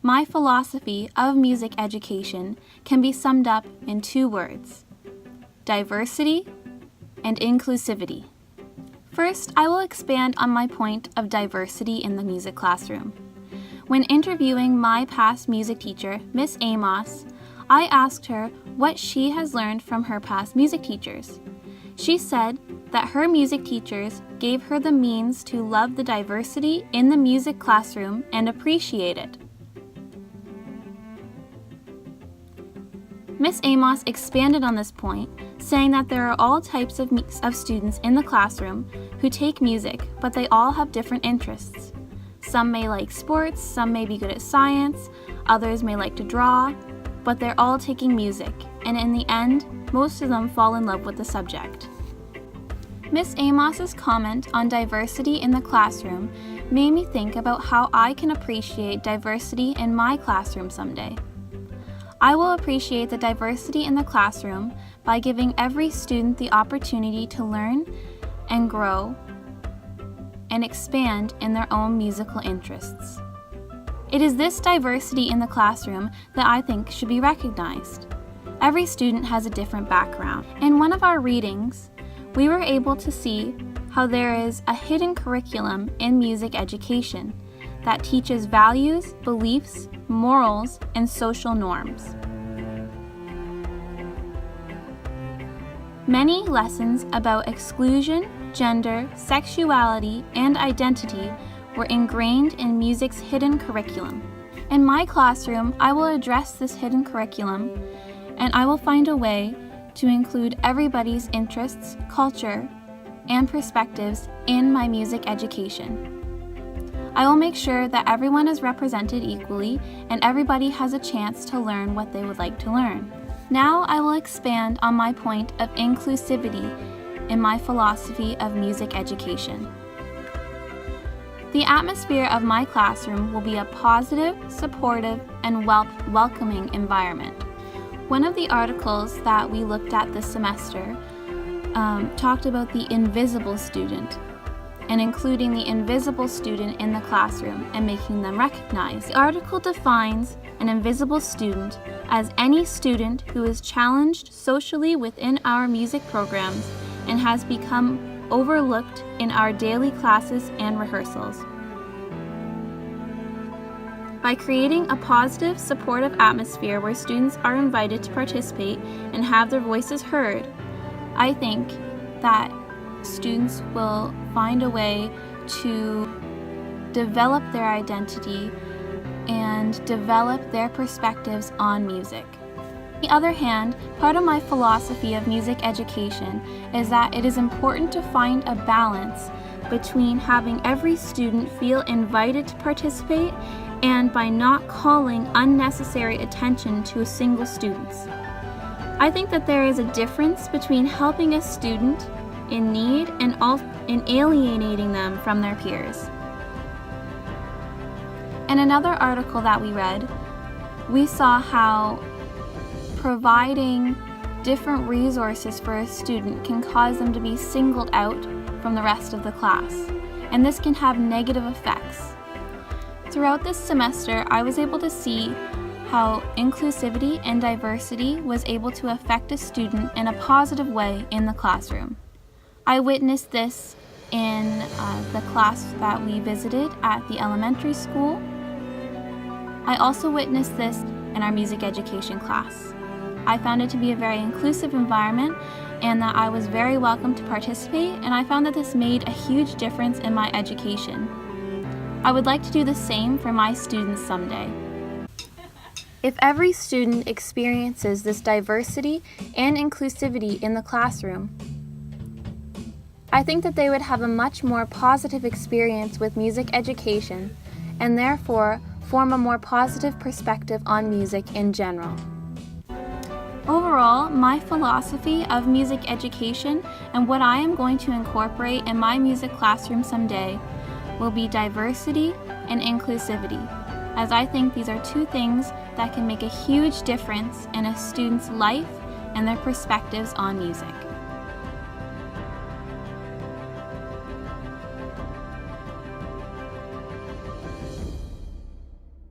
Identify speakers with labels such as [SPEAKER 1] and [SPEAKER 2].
[SPEAKER 1] My philosophy of music education can be summed up in 2 words: diversity and inclusivity. First, I will expand on my point of diversity in the music classroom. When interviewing my past music teacher, Miss Amos, I asked her what she has learned from her past music teachers. She said that her music teachers gave her the means to love the diversity in the music classroom and appreciate it. Miss Amos expanded on this point, saying that there are all types of students in the classroom who take music, but they all have different interests. Some may like sports, some may be good at science, others may like to draw, but they're all taking music, and in the end, most of them fall in love with the subject. Miss Amos's comment on diversity in the classroom made me think about how I can appreciate diversity in my classroom someday. I will appreciate the diversity in the classroom by giving every student the opportunity to learn and grow and expand in their own musical interests. It is this diversity in the classroom that I think should be recognized. Every student has a different background. In one of our readings, we were able to see how there is a hidden curriculum in music education that teaches values, beliefs, morals, and social norms. Many lessons about exclusion, gender, sexuality, and identity were ingrained in music's hidden curriculum. In my classroom, I will address this hidden curriculum, and I will find a way to include everybody's interests, culture, and perspectives in my music education. I will make sure that everyone is represented equally and everybody has a chance to learn what they would like to learn. Now I will expand on my point of inclusivity in my philosophy of music education. The atmosphere of my classroom will be a positive, supportive, and welcoming environment. One of the articles that we looked at this semester talked about the invisible student and including the invisible student in the classroom and making them recognized. The article defines an invisible student as any student who is challenged socially within our music programs and has become overlooked in our daily classes and rehearsals. By creating a positive, supportive atmosphere where students are invited to participate and have their voices heard, I think that students will find a way to develop their identity and develop their perspectives on music. On the other hand, part of my philosophy of music education is that it is important to find a balance between having every student feel invited to participate and by not calling unnecessary attention to a single student. I think that there is a difference between helping a student in need and alienating them from their peers. In another article that we read, we saw how providing different resources for a student can cause them to be singled out from the rest of the class, and this can have negative effects. Throughout this semester, I was able to see how inclusivity and diversity was able to affect a student in a positive way in the classroom. I witnessed this in the class that we visited at the elementary school. I also witnessed this in our music education class. I found it to be a very inclusive environment and that I was very welcome to participate, and I found that this made a huge difference in my education. I would like to do the same for my students someday. If every student experiences this diversity and inclusivity in the classroom, I think that they would have a much more positive experience with music education and therefore form a more positive perspective on music in general. Overall, my philosophy of music education and what I am going to incorporate in my music classroom someday will be diversity and inclusivity, as I think these are 2 things that can make a huge difference in a student's life and their perspectives on music.